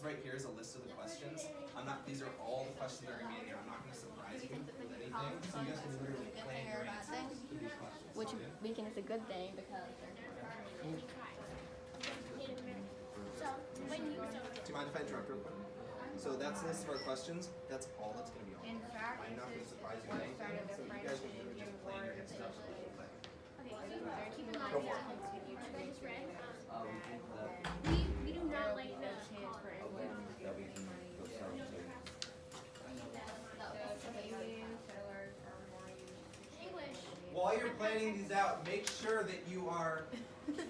right here is a list of the questions. These are all the questions that are going to be in here. I'm not going to surprise you with anything. So you guys can literally plan your answers to these questions. Which weekend is a good thing because Do you mind if I interrupt real quick? So that's the list of our questions. That's all that's going to be on. In fact, I'm not going to surprise you with anything. So you guys can literally just plan your answers out for the whole thing. Go for it. we do not like the That we can go sell to. English. While you're planning these out, make sure that you are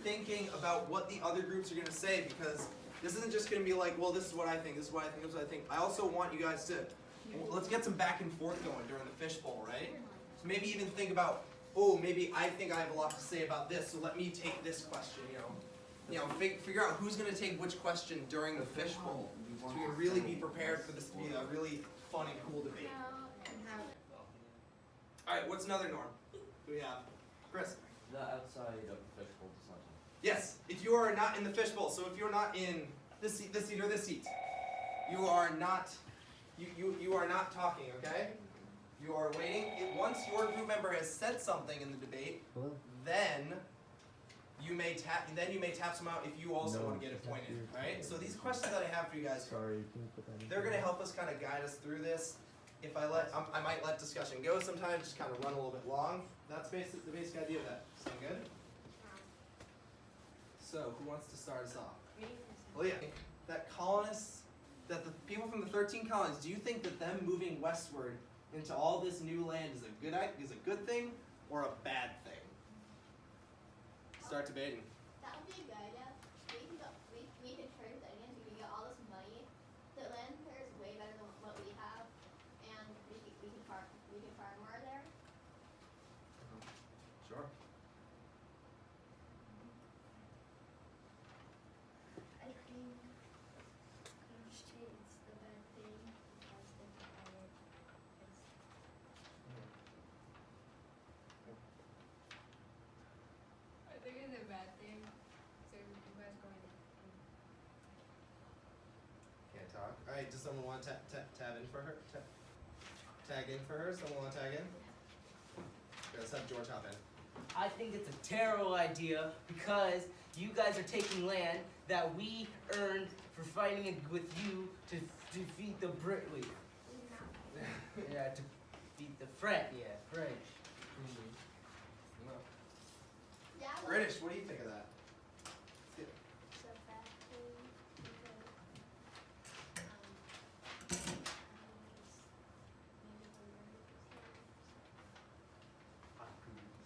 thinking about what the other groups are going to say, because this isn't just going to be like, well, this is what I think, this is what I think, this is what I think. I also want you guys to, let's get some back and forth going during the fishbowl, right? So maybe even think about, oh, maybe I think I have a lot to say about this, so let me take this question, figure out who's going to take which question during the fishbowl, so we can really be prepared for this to be a really fun and cool debate. All right, what's another norm? Do we have? Chris? The outside of the fishbowl discussion. Yes, if you are not in the fishbowl, so if you're not in this seat, or this seat, you are not, you are not talking, okay? You are waiting. Once your group member has said something in the debate, then you may tap someone out if you also want to get appointed, right? So these questions that I have for you guys, they're going to help us kind of guide us through this. If I might let discussion go sometimes, just kind of run a little bit long. That's the basic idea of that. Sound good? So, who wants to start us off? Well, yeah. That the people from the 13 colonies, do you think that them moving westward into all this new land is a good thing or a bad thing? Start debating. That would be a good idea. We could trade with Indians. We could get all this money. The land here is way better than what we have, and we can farm more there. Sure. I think it's the bad thing because the diet is. I think it's a bad thing. So you guys going Can't talk. All right. Does someone want to tab in for her? Tag in for her. Someone want to tag in? Okay, let's have George hop in. I think it's a terrible idea because you guys are taking land that we earned for fighting with you to defeat the Brit. Wait. Yeah, to beat the French. Yeah, French. Yeah. Well, British. What do you think of that? It's a bad thing because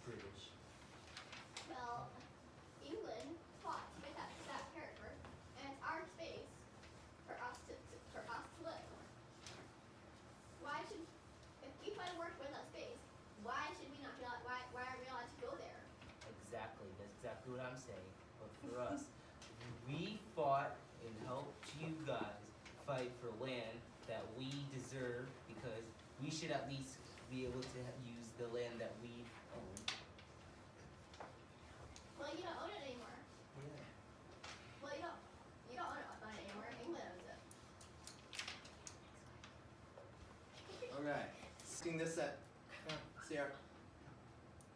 British. well, England fought to get that territory, and it's our space for us to live. Why should, if we fight a war to win that space, why should we not be allowed? Why aren't we allowed to go there? Exactly. That's exactly what I'm saying. But for us, we fought and helped you guys fight for land that we deserve because we should at least be able to use the land that we own. Well, you don't own it anymore. Yeah. Well, you don't own it anymore. England owns it. Okay. Seeing this at Sierra.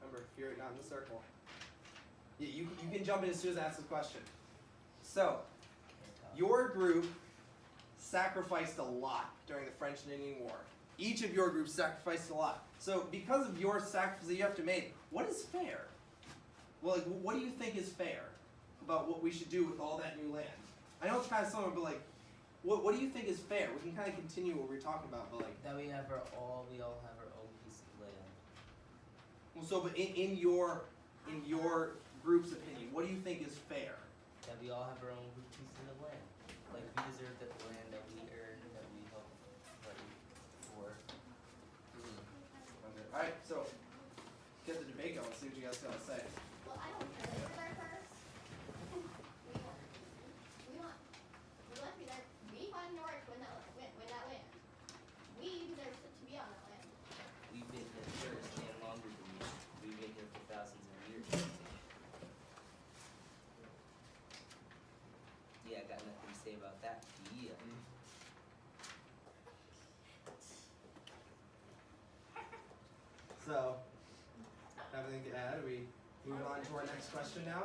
Remember, if you're not in the circle. Yeah, you can jump in as soon as I ask the question. So, your group sacrificed a lot during the French and Indian War. Each of your groups sacrificed a lot. So, because of your sacrifice that you have to make, what is fair? Well, like, what do you think is fair about what we should do with all that new land? I know it's kind of similar, but like, what do you think is fair? We can kind of continue what we were talking about, but like. That we all have our own piece of land. Well, so, but in your group's opinion, what do you think is fair? That we all have our own piece of the land. Like we deserve the land that we earned, that we helped fight for. Okay. All right, so get the debate going. See what you guys got to say. Well, I don't care. They were there first. We want to be there. We fought in order to win that land. We deserve to be on that land. We've been here first and longer than you. We've been here for thousands of years. Yeah, I got nothing to say say about that. Yeah. So, have anything to add? Are we moving on to our next question now?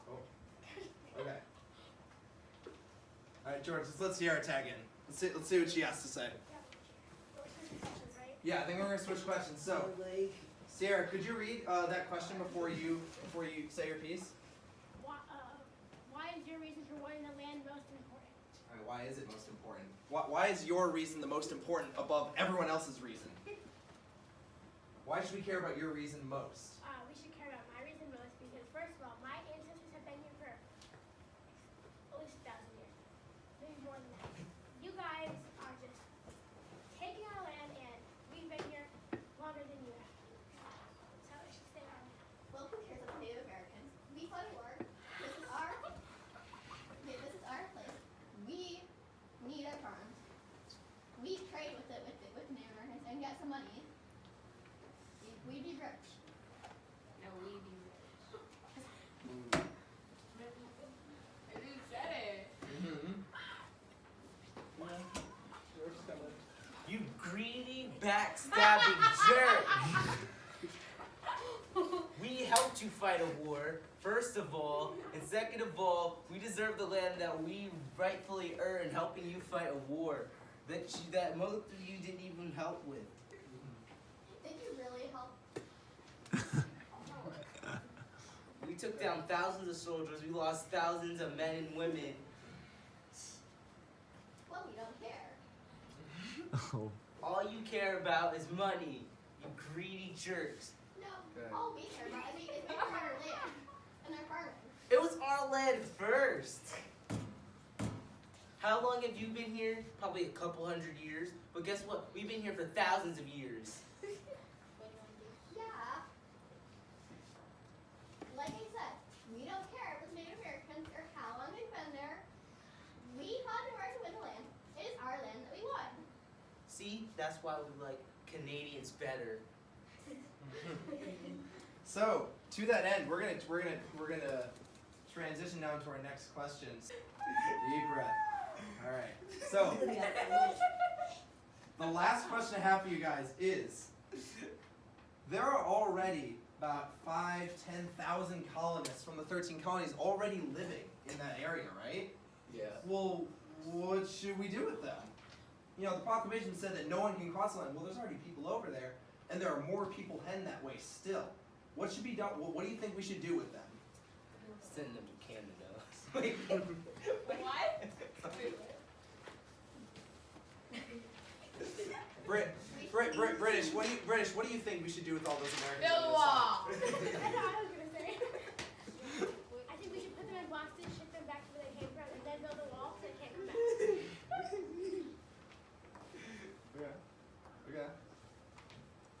Oh, okay. All right, George. Let's hear our tag in. Let's see what she has to say. Yeah, I think we're gonna switch questions. So, Sierra, could you read that question before you say your piece? Why is your reason for wanting the land most important? All right, why is it most important? Why is your reason the most important above everyone else's reason? Why should we care about your reason most? We should care about my reason most because, first of all, my ancestors have been here for at least 1,000 years. Maybe more than that. You guys are just taking our land and we've been here longer than you have. So it should stay our land. Well, who cares about Native Americans? We fought a war. This is our place. We need our farms. We trade with Native Americans and get some money. We'd be rich. No, we be rich. I just said it. You greedy, backstabbing jerk! We helped you fight a war, first of all, and second of all, we deserve the land that we rightfully earned helping you fight a war that most of you didn't even help with. Did you really help? We took down thousands of soldiers, we lost thousands of men and women. Well, we don't care. Oh. All you care about is money, you greedy jerks. No, Okay. all we care about is our land and our farming. It was our land first. How long have you been here? Probably a couple hundred years. But guess what? We've been here for thousands of years. Yeah. Like I said, we don't care if it's Native Americans or how long they've been there. We fought in order to win the land. It is our land that we won. See, that's why we like Canadians better. So, to that end, we're gonna transition now to our next questions. Deep breath. All right. So, the last question I have for you guys is: there are already about 10,000 colonists from the 13 colonies already living in that area, right? Yeah. Well, what should we do with them? You know, the proclamation said that no one can cross the line. Well, there's already people over there, and there are more people heading that way still. What should be done? What do you think we should do with them? Send them to Canada. What? British. What do you think we should do with all those Americans? Build a on this side? wall. That's what I was gonna say. I think we should put them in Boston, ship them back to where they came from, and then build a wall so they can't come back. Okay.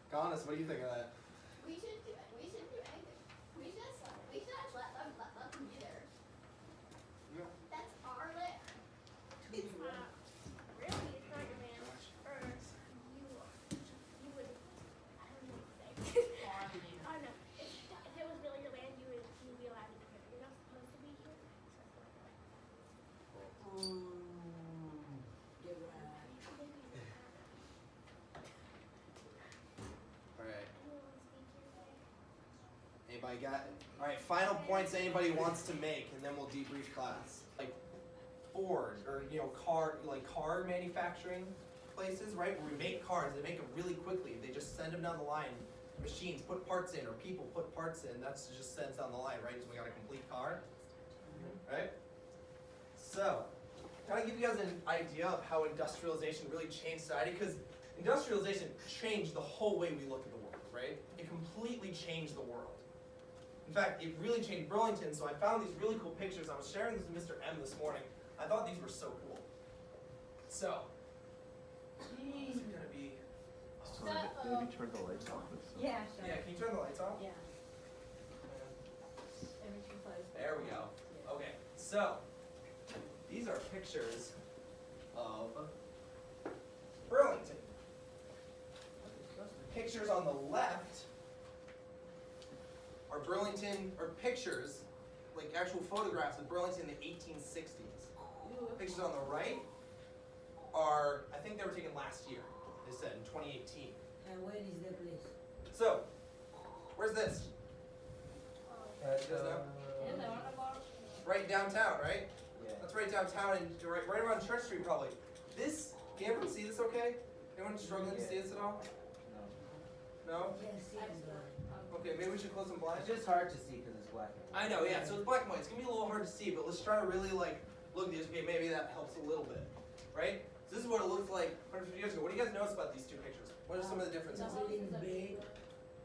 Gonis, what do you think of that? We shouldn't do anything. We should just let them be there. Yeah. That's our land. Really, it's not your land. Or you would, I don't know what to say. Oh no, if it was really your land, you'd be allowed to do it. You're not supposed to be here. Alright. Anyone want to speak here today? Anybody got it? Alright, final points anybody wants to make, and then we'll debrief class. Like Ford, or car manufacturing places, right? Where we make cars, they make them really quickly. They just send them down the line. Machines put parts in, or people put parts in. That's just sends down the line, right? So we got a complete car, right? So, kind of give you guys an idea of how industrialization really changed society, because industrialization changed the whole way we look at the world, right? It completely changed the world. In fact, it really changed Burlington, so I found these really cool pictures. I was sharing this with Mr. M this morning. I thought these were so cool. So, these are gonna be... Maybe turn the lights off. Yeah, sure. Yeah, can you turn the lights off? Yeah. Everything closed. There we go. Okay, so, these are pictures of Burlington. Pictures on the left are pictures like actual photographs of Burlington in the 1860s. Pictures on the right are, I think they were taken last year. They said in 2018. And where is the place? So, where's this? You guys know? Right downtown, right? Yeah. That's right downtown and right around Church Street probably. This, can everyone see this okay? Anyone struggling to see this at all? No? Can't see it, but Okay, maybe we should close some blinds. It's just hard to see because it's black and white. I know, yeah, so it's black and white. It's gonna be a little hard to see, but let's try to really like look at these. Okay, maybe that helps a little bit, right? So this is what it looked like 150 years ago. What do you guys notice about these two pictures? What are some of the differences? building big.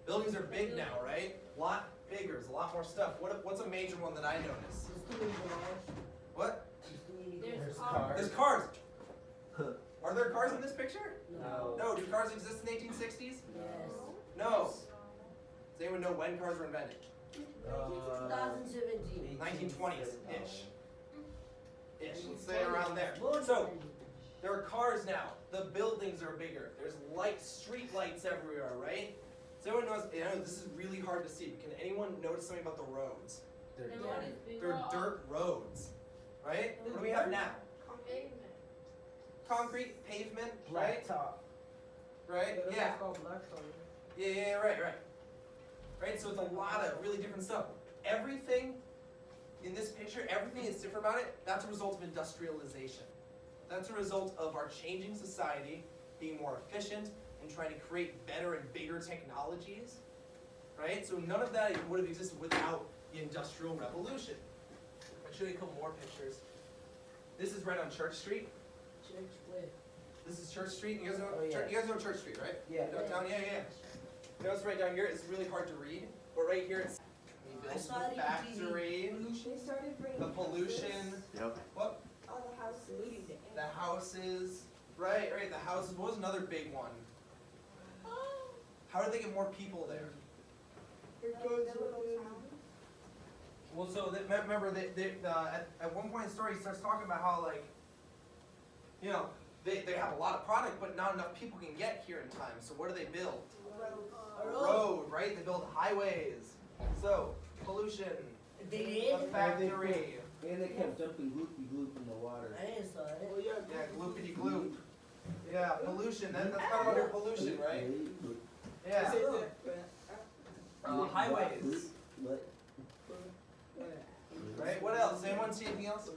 Buildings are big now, right? A lot bigger, there's a lot more stuff. What's a major one that I notice? There's too many cars. What? There's too many There's cars. There's cars. Are there cars in this picture? No. No. Do cars exist in the 1860s? Yes. No. Does anyone know when cars were invented? 2017. 1920s-ish. Ish. Let's say around there. More So, than- there are cars now. The buildings are bigger. There's street lights everywhere, right? Does anyone notice? I know this is really hard to see, but can anyone notice something about the roads? They're They're dirt roads, right? What do we have now? Concrete, pavement, right? blacktop. Right? Yeah. blacktop. Yeah, right. Right, so it's a lot of really different stuff. Everything in this picture, everything is different about it. That's a result of industrialization. That's a result of our changing society, being more efficient, and trying to create better and bigger technologies. Right? So none of that would have existed without the Industrial Revolution. I'll show you a couple more pictures. This is right on Church Street. Church where? This is Church Street. You guys know, Oh, yeah. you guys know Church Street, right? Yeah. Downtown, yeah. You know, it's right down here. It's really hard to read, but right here it's we I built saw the it in factory, TV. They started bringing the pollution, Yep. what? all the houses. The houses, right, the houses. What was another big one? How did they get more people there? Well, so remember at one point in the story he starts talking about how like, you know, they have a lot of product, but not enough people can get here in time. So what do they build? A A road. road, right? They build highways. So pollution, They a did? factory. And they kept dumping gloop in the water. I didn't saw it. Yeah, gloopity gloop. Yeah, pollution. That's kind of under pollution, right? Yeah. Highways. Right? What else? Anyone see anything else?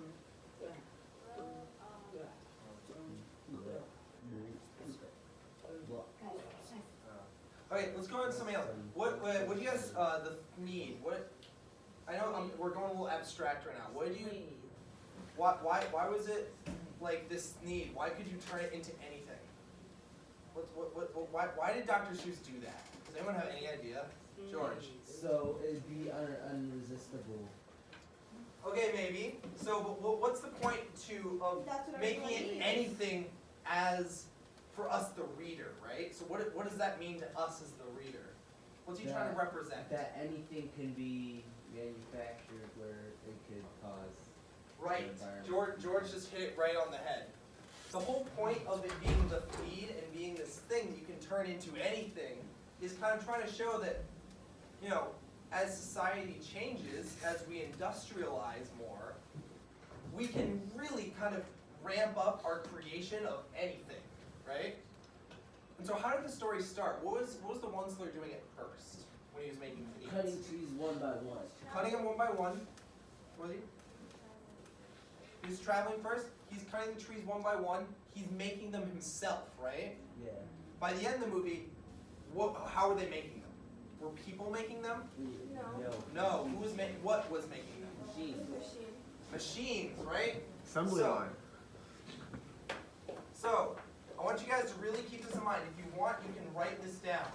Okay, let's go on to something else. What do you guys the need? What? I know we're going a little abstract right now. What do you? Why was it like this need? Why could you turn it into anything? Why did Dr. Seuss do that? Does anyone have any idea? George. So it'd be unresistible. Okay, maybe. So, but what's the point of That's what making everyone it needs. anything as for us, the reader, right? So what does that mean to us as the reader? What's he trying to represent? That anything can be manufactured where it could cause Right. the environment. George just hit it right on the head. The whole point of it being the feed and being this thing that you can turn into anything is kind of trying to show that, you know, as society changes, as we industrialize more, we can really kind of ramp up our creation of anything, right? And so how did the story start? What was the Onceler doing at first when he was making feeds? Cutting trees one by one. Cutting them one by one. Was he? He was traveling first. He's cutting the trees one by one. He's making them himself, right? Yeah. By the end of the movie, how are they making them? Were people making them? No. No. Who was making? What was making them? Machine. Machines, right? Assembly So- line. So, I want you guys to really keep this in mind. If you want, you can write this down.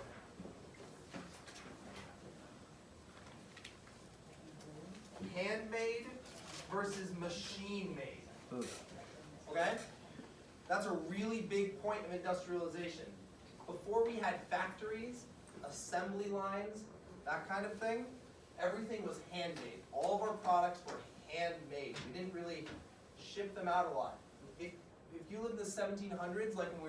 Handmade versus machine-made. Okay? That's a really big point of industrialization. Before we had factories, assembly lines, that kind of thing, everything was handmade. All of our products were handmade. We didn't really ship them out a lot. If you lived in the 1700s, like when we